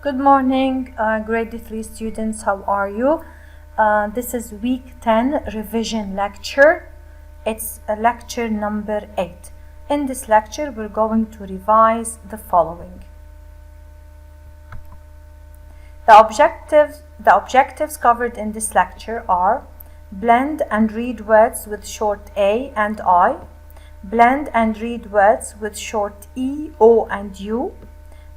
Good morning, grade 3 students. How are you? This is week 10 revision lecture. It's lecture number 8. In this lecture, we're going to revise the following. The objectives covered in this lecture are blend and read words with short A and I, blend and read words with short E, O, and U,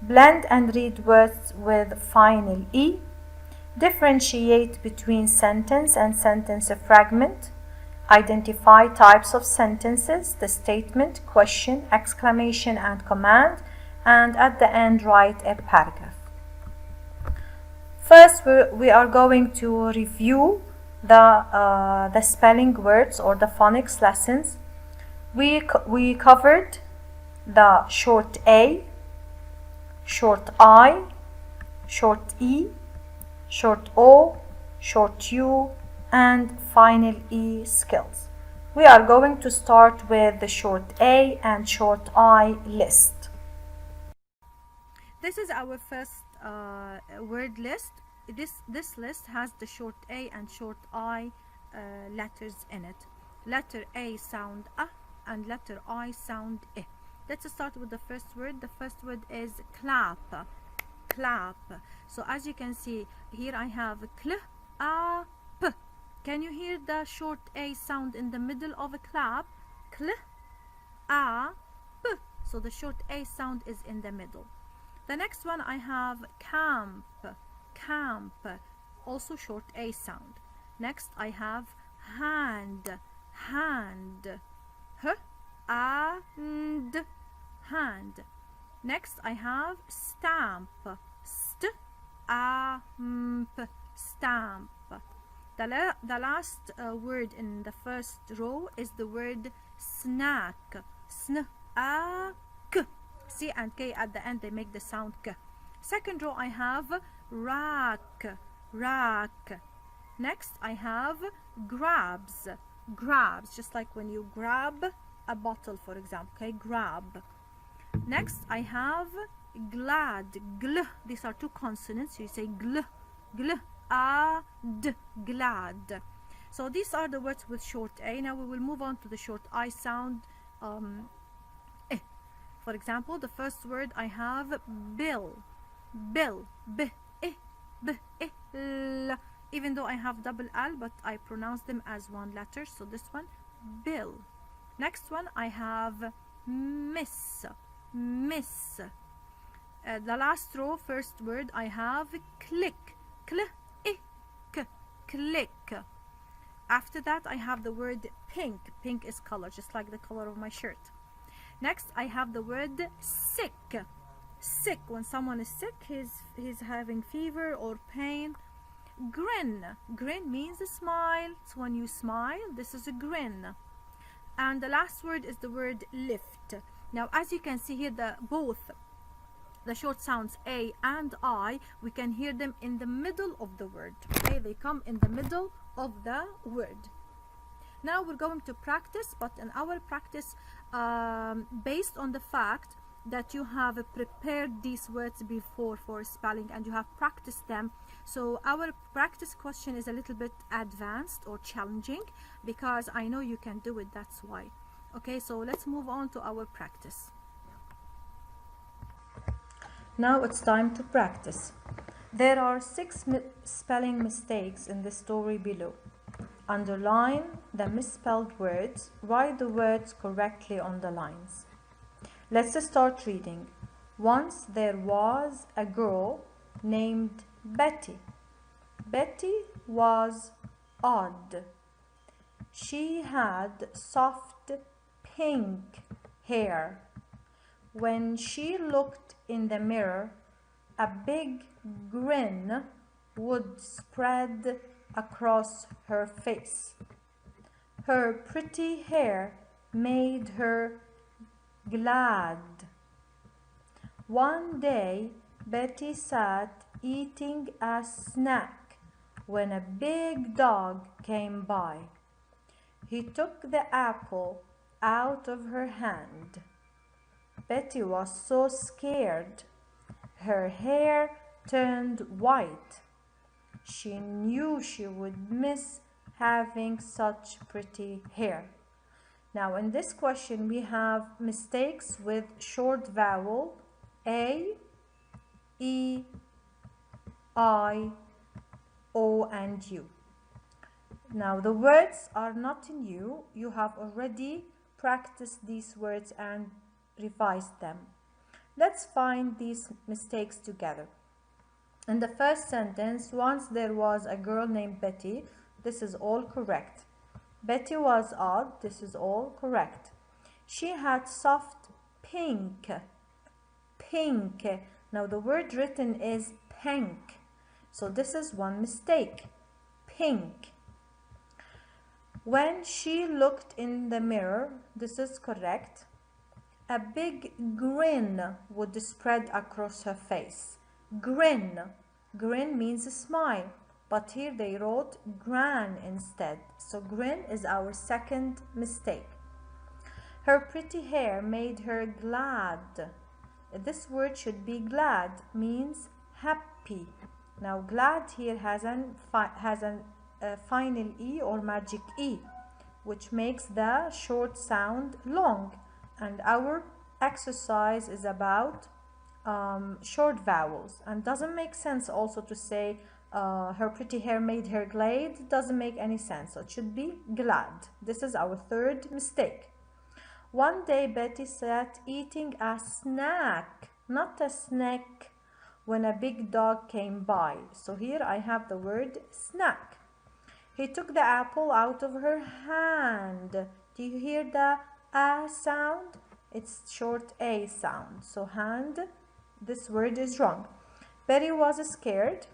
blend and read words with final E, differentiate between sentence and sentence fragment, identify types of sentences, the statement, question, exclamation, and command, and at the end write a paragraph. First, we are going to review the spelling words or the phonics lessons. We covered the short A, short I, short E, short O, short U, and final E skills. We are going to start with the short A and short I list. This is our first word list. This list has the short A and short I letters in it. Letter A sound A and letter I sound I. Let's start with the first word. The first word is clap. Clap. So as you can see here, I have cl, a, p. Can you hear the short A sound in the middle of a clap? Cl, a, p. So the short A sound is in the middle. The next one I have camp. Camp. Also short A sound. Next I have hand. Hand. H, and hand. Next I have stamp. St, amp. Stamp. The last word in the first row is the word snack. Sn, a, k. C and K at the end, they make the sound K. Second row I have rack. Rack. Next I have grabs. Grabs, just like when you grab a bottle, for example. Okay, grab. Next I have glad. Gl. These are two consonants, so you say gl. Gl, a, d. Glad. So these are the words with short A. Now we will move on to the short I sound. For example, the first word I have bill. Bill. B, I, b, I, l. Even though I have double L, but I pronounce them as one letter. So this one, bill. Next one I have miss. Miss. The last row, first word I have click. Cl, I, k. Click. After that I have the word pink. Pink is color, just like the color of my shirt. Next I have the word sick. Sick. When someone is sick, he's having fever or pain. Grin. Grin means a smile. So when you smile, this is a grin. And the last word is the word lift. Now as you can see here, both the short sounds A and I, we can hear them in the middle of the word. Okay, they come in the middle of the word. Now we're going to practice, but in our practice, based on the fact that you have prepared these words before for spelling and you have practiced them, so our practice question is a little bit advanced or challenging because I know you can do it, that's why. Okay, so let's move on to our practice. Now it's time to practice. There are 6 spelling mistakes in the story below. Underline the misspelled words. Write the words correctly on the lines. Let's start reading. Once there was a girl named Betty. Betty was odd. She had soft pink hair. When she looked in the mirror, a big grin would spread across her face. Her pretty hair made her glad. One day, Betty sat eating a snack when a big dog came by. He took the apple out of her hand. Betty was so scared. Her hair turned white. She knew she would miss having such pretty hair. Now in this question we have mistakes with short vowel A, E, I, O and U. Now the words are not new. You have already practiced these words and revised them. Let's find these mistakes together. In the first sentence, once there was a girl named Betty. This is all correct. Betty was odd. This is all correct. She had soft pink. Pink. Now the word written is pink. So this is one mistake. Pink. When she looked in the mirror, this is correct. A big grin would spread across her face. Grin. Grin means a smile, but here they wrote gran instead. So grin is our second mistake. Her pretty hair made her glad. This word should be glad, means happy. Now glad here has a final E or magic E, which makes the short sound long. And our exercise is about short vowels, and doesn't make sense also to say her pretty hair made her glad. Doesn't make any sense, so it should be glad. This is our third mistake. One day Betty sat eating a snack, not a snack, when a big dog came by. So here I have the word snack. He took the apple out of her hand. Do you hear the A sound? It's short A sound. So hand, this word is wrong. Betty was scared.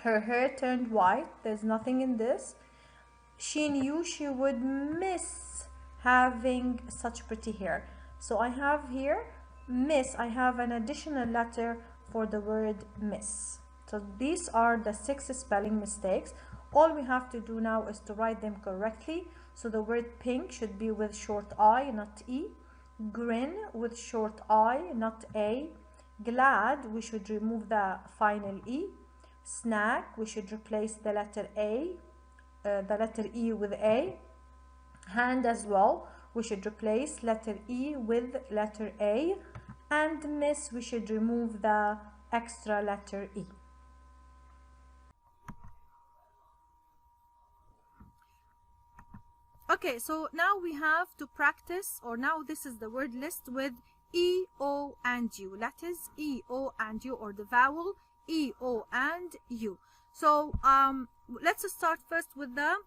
Her hair turned white. There's nothing in this. She knew she would miss having such pretty hair. So I have here miss. I have an additional letter for the word miss. So these are the 6 spelling mistakes. All we have to do now is to write them correctly. So the word pink should be with short I, not E. Grin with short I, not A. Glad, we should remove the final E. Snack, we should replace the letter A, the letter E with A. Hand as well, we should replace letter E with letter A. And miss, we should remove the extra letter E. Okay, so now we have to practice, or now this is the word list with E, O, and U. Letters E, O, and U, or the vowel E, O, and U. So let's start first with the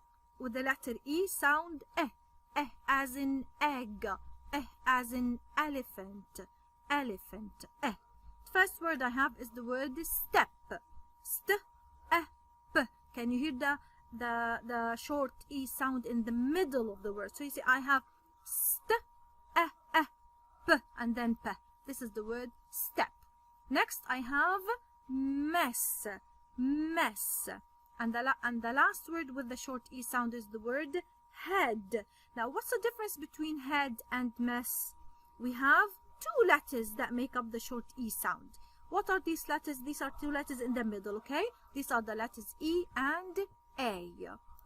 letter E sound eh. Eh as in egg. Eh as in elephant. Elephant. Eh. First word I have is the word step. St, p. Can you hear the short E sound in the middle of the word? So you see I have st, p, and then p. This is the word step. Next I have mess. Mess. And the last word with the short E sound is the word head. Now what's the difference between head and mess? We have 2 letters that make up the short E sound. What are these letters? These are 2 letters in the middle, okay? These are the letters E and A.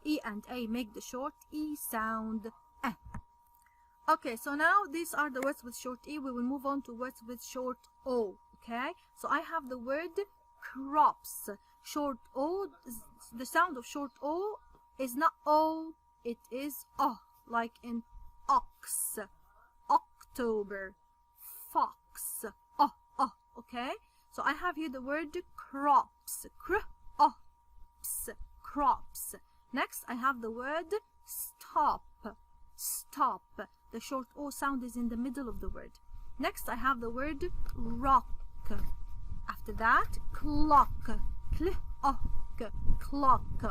E and A make the short E sound. Eh. Okay, so now these are the words with short E. We will move on to words with short O, okay? So I have the word crops. Short O, the sound of short O is not O, it is O, like in ox, October, fox, O, okay? So I have here the word crops, crops. Next I have the word stop, stop. The short O sound is in the middle of the word. Next I have the word rock. After that, clock, clock.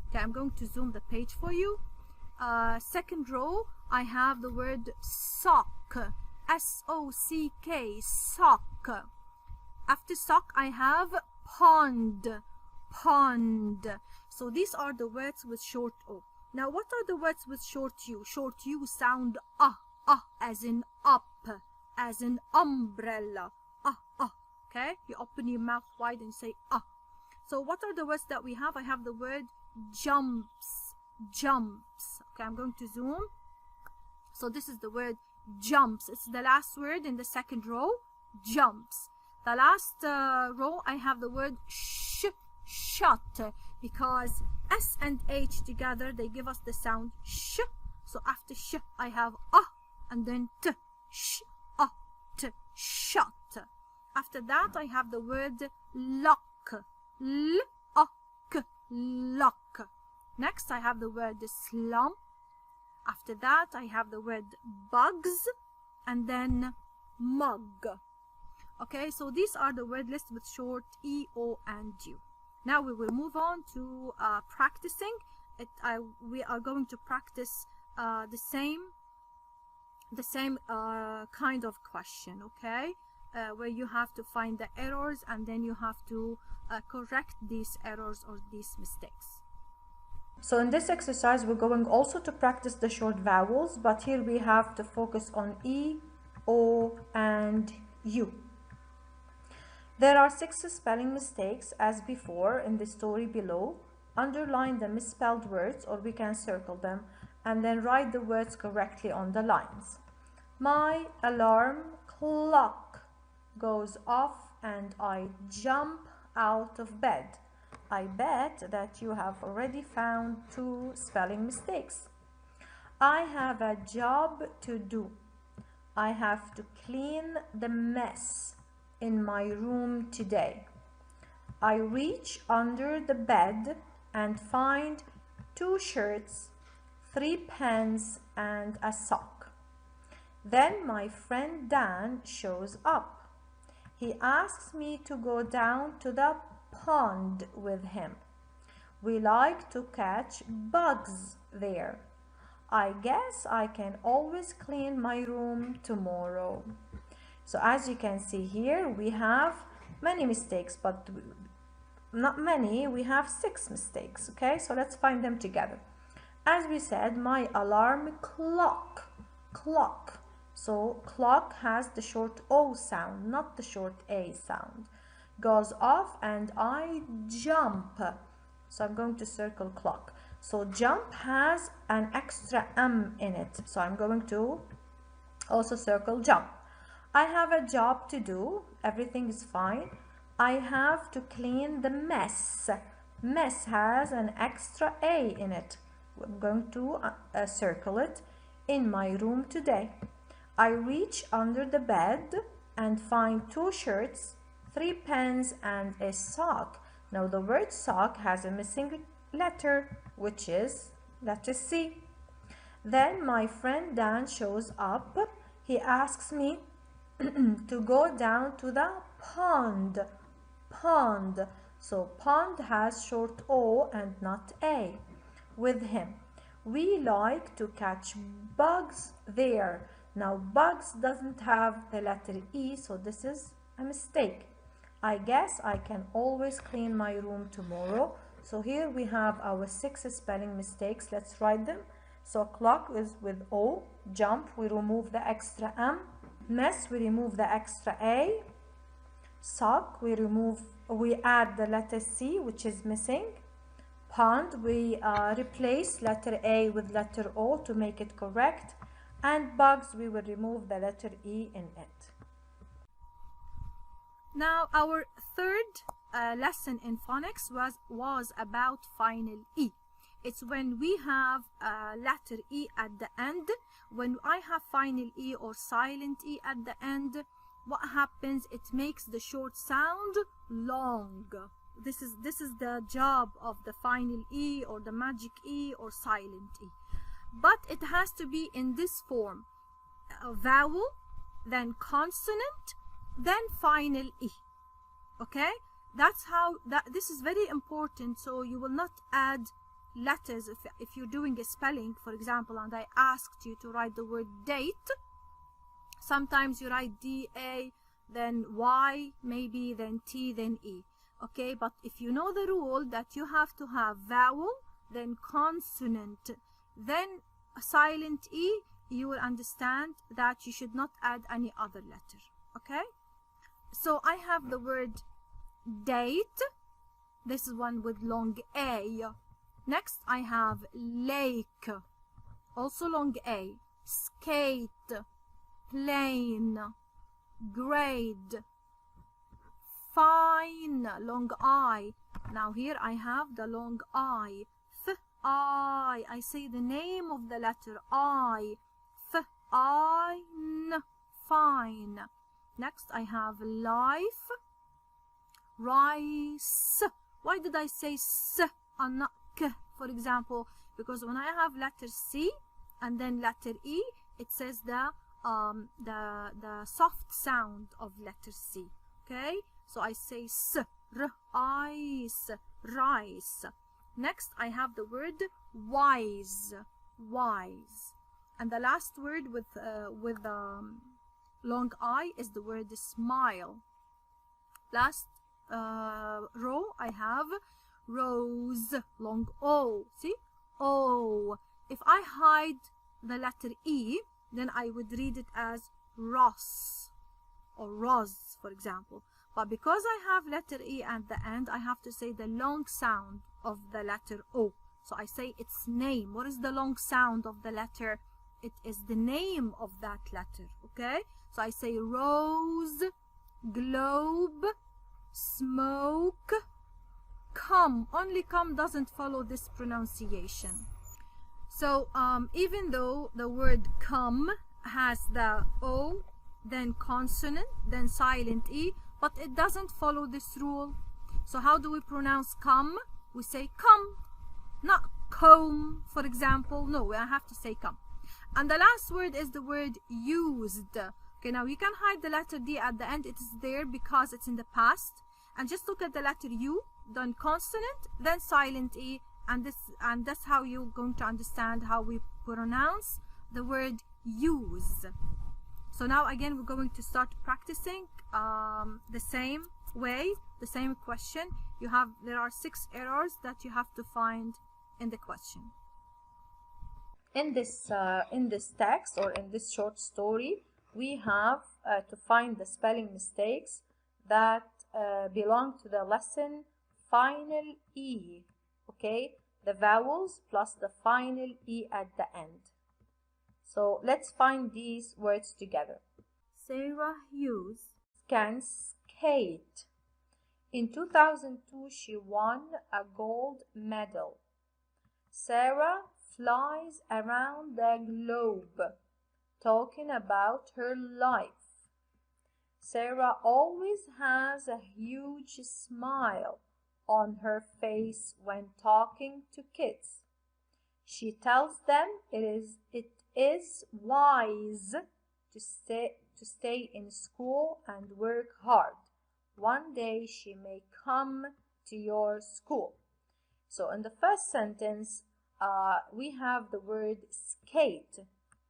Okay, I'm going to zoom the page for you. Second row, I have the word sock, S-O-C-K, sock. After sock, I have pond, pond. So these are the words with short O. Now, what are the words with short U? Short U sound as in up, as in umbrella, Okay, you open your mouth wide and say ah. So what are the words that we have? I have the word jumps. Jumps. Okay, I'm going to zoom. So this is the word jumps. It's the last word in the second row. Jumps. The last row, I have the word shut, because S and H together, they give us the sound sh. So after sh, I have ah, and then t. Sh, ah, t, shut. After that, I have the word lock. L, ah, k, lock. Next, I have the word slum. After that, I have the word bugs, and then mug. Okay, so these are the word lists with short E, O, and U. Now we will move on to practicing. We are going to practice the same kind of question, okay, where you have to find the errors and then you have to correct these errors or these mistakes. So in this exercise, we're going also to practice the short vowels, but here we have to focus on E, O, and U. There are 6 spelling mistakes as before in the story below. Underline the misspelled words, or we can circle them, and then write the words correctly on the lines. My alarm clock goes off and I jump out of bed. I bet that you have already found 2 spelling mistakes. I have a job to do. I have to clean the mess in my room today. I reach under the bed and find 2 shirts, 3 pens, and a sock. Then my friend Dan shows up. He asks me to go down to the pond with him. We like to catch bugs there. I guess I can always clean my room tomorrow. So as you can see here, we have many mistakes, but not many, we have 6 mistakes, okay? So let's find them together. As we said, my alarm clock. So clock has the short O sound, not the short A sound. Goes off and I jump. So I'm going to circle clock. So jump has an extra M in it. So I'm going to also circle jump. I have a job to do. Everything is fine. I have to clean the mess. Mess has an extra A in it. I'm going to circle it. In my room today. I reach under the bed and find 2 shirts, 3 pens, and a sock. Now the word sock has a missing letter, which is letter C. Then my friend Dan shows up. He asks me to go down to the pond. So pond has short O and not A. With him. We like to catch bugs there. Now bugs doesn't have the letter E, so this is a mistake. I guess I can always clean my room tomorrow. So here we have our 6 spelling mistakes. Let's write them. So clock is with O. Jump, we remove the extra M. Mess, we remove the extra A. Sock, we add the letter C, which is missing. Pond, we replace letter A with letter O to make it correct. And bugs, we will remove the letter E in it. Now our third lesson in phonics was about final E. It's when we have letter E at the end. When I have final E or silent E at the end, what happens? It makes the short sound long. This is the job of the final E or the magic E or silent E. But it has to be in this form. A vowel, then consonant, then final E. Okay? That's how this is very important, so you will not add letters if you're doing a spelling, for example, and I asked you to write the word date. Sometimes you write D-A, then Y, maybe, then T, then E. Okay, but if you know the rule that you have to have vowel, then consonant, then a silent E, you will understand that you should not add any other letter. Okay? So I have the word date. This is one with long A. Next I have lake, also long A. Skate, plane, grade, fine, long I. Now here I have the long I. I say the name of the letter I. Fine, fine. Next I have life, rice. Why did I say s and not k, for example? Because when I have letter C and then letter E, it says the soft sound of letter C. Okay, so I say s, r, ice, rice. Next I have the word wise, wise. And the last word with long I is the word smile. Last row I have rose, long O. See? O. If I hide the letter E, then I would read it as Ross or Roz, for example. But because I have letter E at the end, I have to say the long sound of the letter O. So I say its name. What is the long sound of the letter? It is the name of that letter. Okay? So I say rose, globe, smoke, come. Only come doesn't follow this pronunciation. So even though the word come has the O, then consonant, then silent E, but it doesn't follow this rule. So how do we pronounce come? We say come, not comb, for example. No, I have to say come. And the last word is the word used. Okay, now you can hide the letter D at the end. It is there because it's in the past. And just look at the letter U, then consonant, then silent E, and that's how you're going to understand how we pronounce the word use. So now again we're going to start practicing the same way, the same question. There are 6 errors that you have to find in the question. In this text, or in this short story, we have to find the spelling mistakes that belong to the lesson final E. Okay, the vowels plus the final E at the end. So let's find these words together. Sarah Hughes can skate. In 2002, she won a gold medal. Sarah flies around the globe, talking about her life. Sarah always has a huge smile on her face when talking to kids. She tells them it is wise to stay in school and work hard. One day she may come to your school. So in the first sentence, we have the word skate,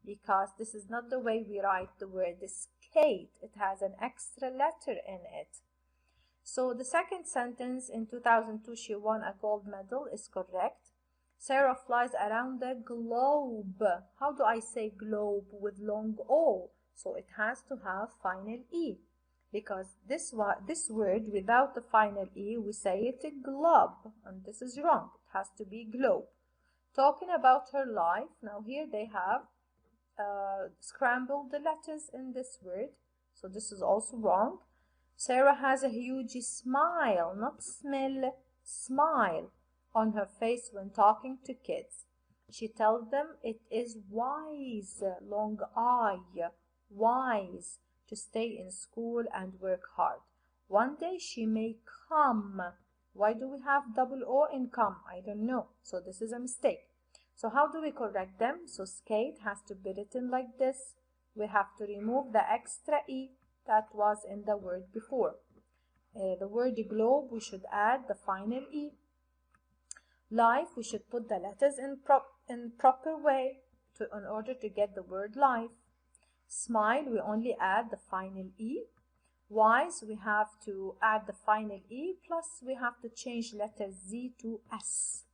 because this is not the way we write the word skate. It has an extra letter in it. So the second sentence, in 2002 she won a gold medal, is correct. Sarah flies around the globe. How do I say globe with long O? So it has to have final E, because this word without the final E, we say it globe, and this is wrong. It has to be globe. Talking about her life. Now here they have scrambled the letters in this word, so this is also wrong. Sarah has a huge smile, not smell, smile, on her face when talking to kids. She tells them it is wise, long I, wise, to stay in school and work hard. One day she may come. Why do we have double O in come? I don't know. So this is a mistake. So how do we correct them? So skate has to be written like this. We have to remove the extra E that was in the word before. The word globe, we should add the final E. Life, we should put the letters in proper way in order to get the word life. Smile, we only add the final E. Wise, we have to add the final E, plus we have to change letter Z to S.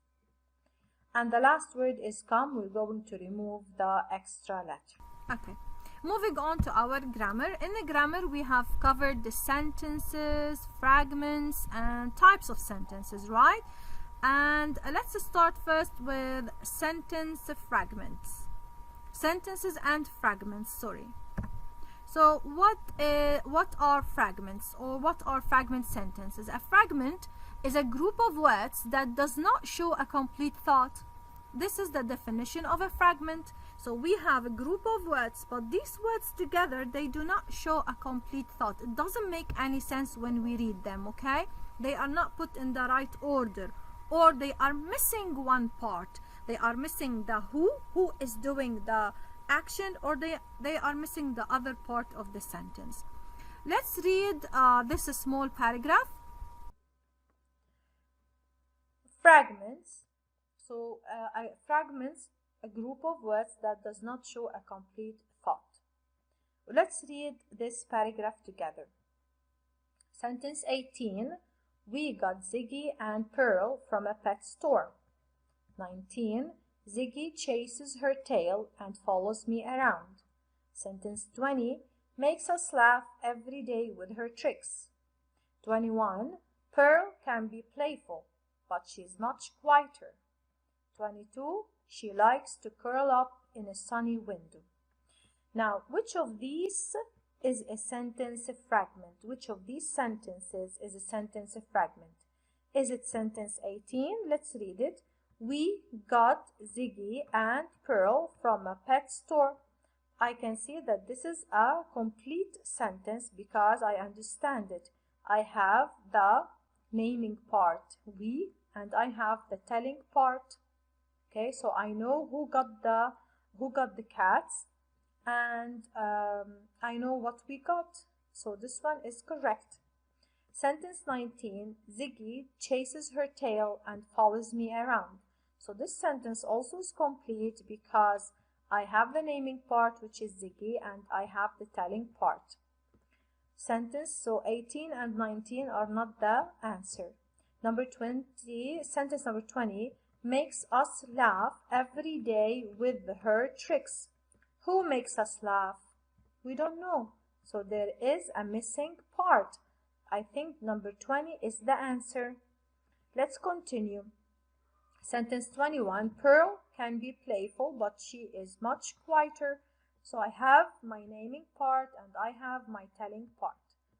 And the last word is come. We're going to remove the extra letter. Okay. Moving on to our grammar. In the grammar, we have covered the sentences, fragments, and types of sentences, right? And let's start first with sentence fragments. Sentences and fragments, sorry. So what are fragments, or what are fragment sentences? A fragment is a group of words that does not show a complete thought. This is the definition of a fragment. So we have a group of words, but these words together, they do not show a complete thought. It doesn't make any sense when we read them, okay? They are not put in the right order, or they are missing one part. They are missing the who is doing the action, or they are missing the other part of the sentence. Let's read this small paragraph. Fragments. So fragments, a group of words that does not show a complete thought. Let's read this paragraph together. Sentence 18. We got Ziggy and Pearl from a pet store. 19. Ziggy chases her tail and follows me around. Sentence 20. Makes us laugh every day with her tricks. 21. Pearl can be playful, but she's much quieter. 22. She likes to curl up in a sunny window. Now, which of these is a sentence fragment? Which of these sentences is a sentence fragment? Is it sentence 18? Let's read it. We got Ziggy and Pearl from a pet store. I can see that this is a complete sentence because I understand it. I have the naming part, we, and I have the telling part. Okay, so I know who got the cats, and I know what we got. So this one is correct. Sentence 19. Ziggy chases her tail and follows me around. So this sentence also is complete because I have the naming part, which is Ziggy, and I have the telling part. So 18 and 19 are not the answer. Number 20, sentence number 20, makes us laugh every day with her tricks. Who makes us laugh? We don't know. So there is a missing part. I think number 20 is the answer. Let's continue. Sentence 21, Pearl can be playful, but she is much quieter. So I have my naming part and I have my telling part.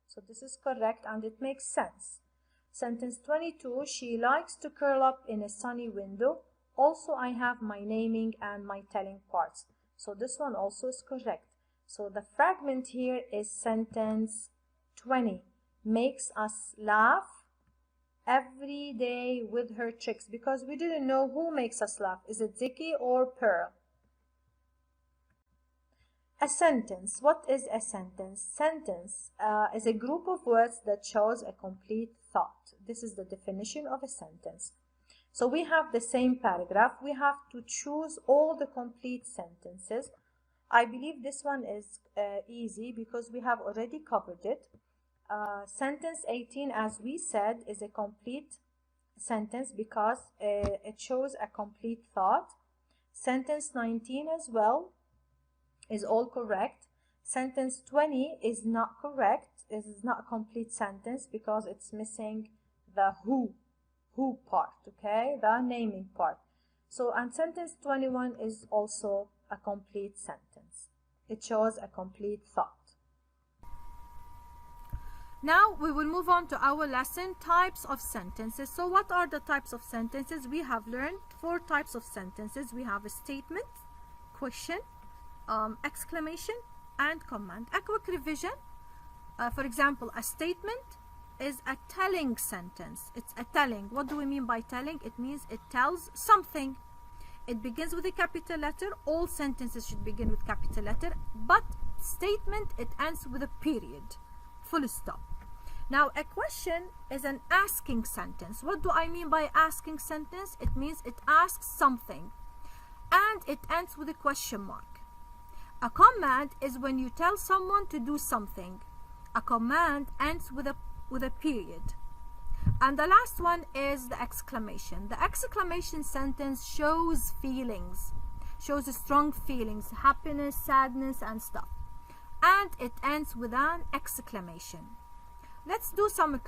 So this is correct and it makes sense. Sentence 22, she likes to curl up in a sunny window. Also, I have my naming and my telling parts. So this one also is correct. So the fragment here is sentence 20. Makes us laugh every day with her tricks, because we didn't know who makes us laugh. Is it Ziggy or Pearl? A sentence. What is a sentence? Sentence is a group of words that shows a complete thought. This is the definition of a sentence. So we have the same paragraph. We have to choose all the complete sentences. I believe this one is easy because we have already covered it. Sentence 18, as we said, is a complete sentence because it shows a complete thought. Sentence 19 as well is all correct. Sentence 20 is not correct. It is not a complete sentence because it's missing the who part, okay, the naming part. So, and sentence 21 is also a complete sentence. It shows a complete thought. Now we will move on to our lesson, types of sentences. So what are the types of sentences? We have learned 4 types of sentences. We have a statement, question, exclamation, and command. A quick revision. For example, a statement is a telling sentence. It's a telling. What do we mean by telling? It means it tells something. It begins with a capital letter. All sentences should begin with capital letter, but statement, it ends with a period, full stop. Now, a question is an asking sentence. What do I mean by asking sentence? It means it asks something and it ends with a question mark. A command is when you tell someone to do something. A command ends with a period. And the last one is the exclamation. The exclamation sentence shows feelings, shows strong feelings, happiness, sadness, and stuff. and it ends with an exclamation. Let's do some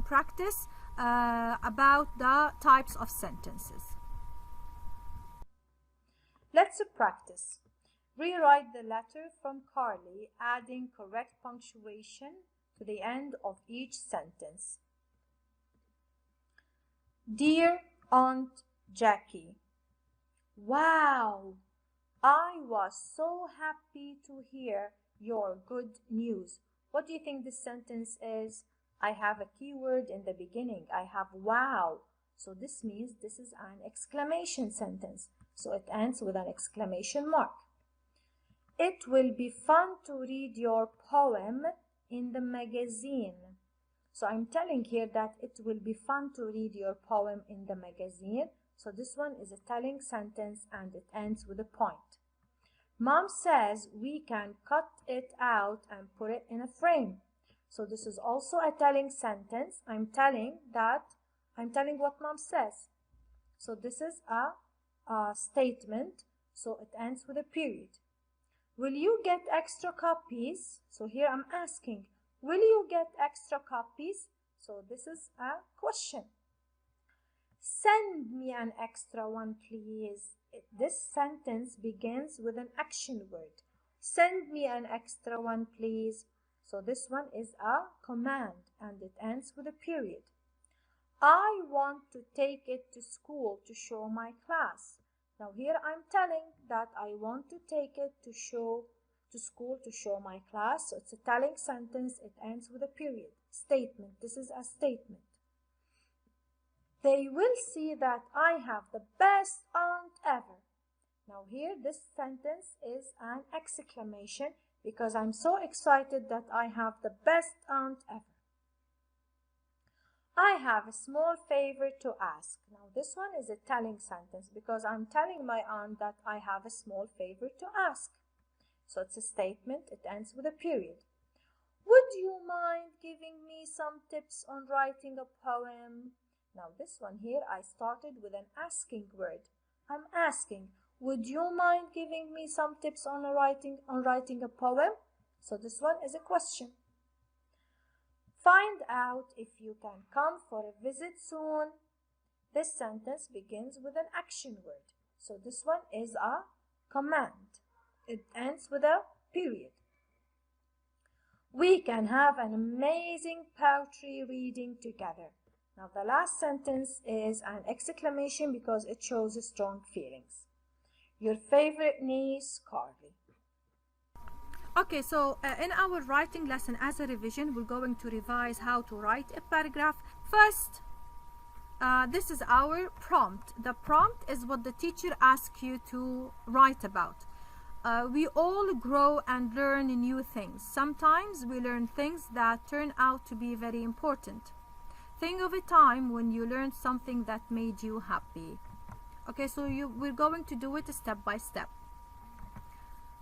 practice about the types of sentences. Let's practice. Rewrite the letter from Carly, adding correct punctuation to the end of each sentence. Dear Aunt Jackie, wow! I was so happy to hear your good news. What do you think this sentence is? I have a keyword in the beginning. I have wow. So this means this is an exclamation sentence. So it ends with an exclamation mark. It will be fun to read your poem in the magazine. So I'm telling here that it will be fun to read your poem in the magazine. So this one is a telling sentence and it ends with a point. Mom says we can cut it out and put it in a frame. So this is also a telling sentence. I'm telling what mom says. So this is a statement. So it ends with a period. Will you get extra copies? So here I'm asking, will you get extra copies? So this is a question. Send me an extra one, please. This sentence begins with an action word. Send me an extra one, please. So this one is a command and it ends with a period. I want to take it to school to show my class. Now here I'm telling that I want to take it to school to show my class. So it's a telling sentence. It ends with a period. Statement. This is a statement. They will see that I have the best aunt ever. Now here this sentence is an exclamation because I'm so excited that I have the best aunt ever. I have a small favor to ask. Now this one is a telling sentence because I'm telling my aunt that I have a small favor to ask. So it's a statement. It ends with a period. Would you mind giving me some tips on writing a poem? Now this one here I started with an asking word. I'm asking, would you mind giving me some tips on writing a poem? So this one is a question. Find out if you can come for a visit soon. This sentence begins with an action word. So this one is a command. It ends with a period. We can have an amazing poetry reading together. Now the last sentence is an exclamation because it shows strong feelings. Your favorite niece, Carly. Okay, so in our writing lesson as a revision, we're going to revise how to write a paragraph. First, this is our prompt. The prompt is what the teacher asks you to write about. We all grow and learn new things. Sometimes we learn things that turn out to be very important. Think of a time when you learned something that made you happy. Okay, so we're going to do it step by step.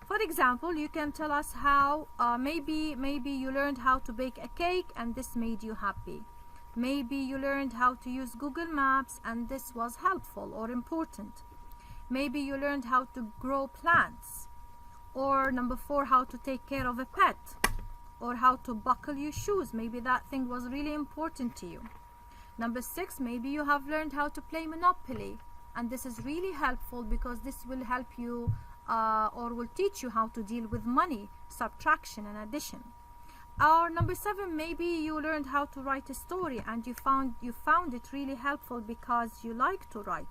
For example, you can tell us how maybe you learned how to bake a cake and this made you happy. Maybe you learned how to use Google Maps and this was helpful or important. Maybe you learned how to grow plants. Or number 4, how to take care of a pet. Or how to buckle your shoes. Maybe that thing was really important to you. Number 6, maybe you have learned how to play Monopoly. And this is really helpful because this will help you or will teach you how to deal with money, subtraction and addition. Or number 7, maybe you learned how to write a story and you found it really helpful because you like to write.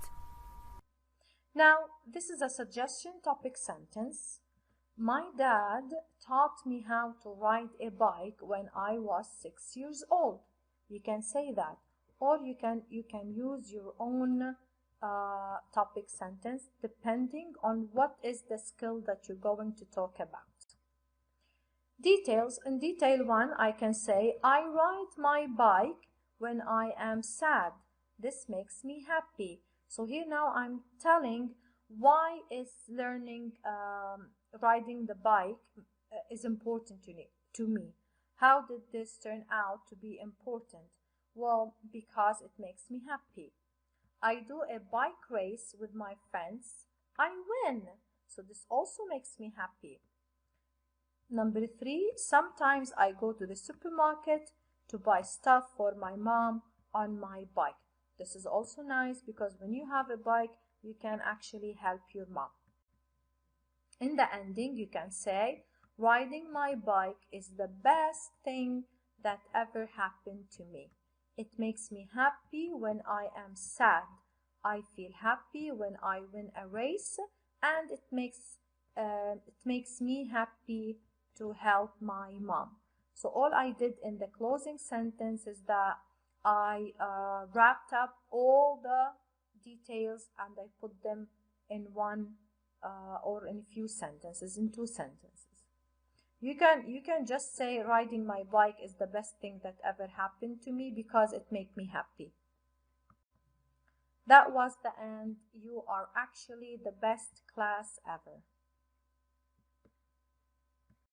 Now, this is a suggestion topic sentence. My dad taught me how to ride a bike when I was 6 years old. You can say that, or you can use your own topic sentence depending on what is the skill that you're going to talk about. Details. In detail 1, I can say, I ride my bike when I am sad. This makes me happy. So here now I'm telling why is learning riding the bike is important to me. How did this turn out to be important? Well, because it makes me happy. I do a bike race with my friends. I win. So this also makes me happy. Number 3, sometimes I go to the supermarket to buy stuff for my mom on my bike. This is also nice because when you have a bike, you can actually help your mom. In the ending, you can say, riding my bike is the best thing that ever happened to me. It makes me happy when I am sad. I feel happy when I win a race, and it makes me happy to help my mom. So all I did in the closing sentence is that I wrapped up all the details and I put them in one or in a few sentences, in 2 sentences. You can just say riding my bike is the best thing that ever happened to me because it made me happy. That was the end. You are actually the best class ever.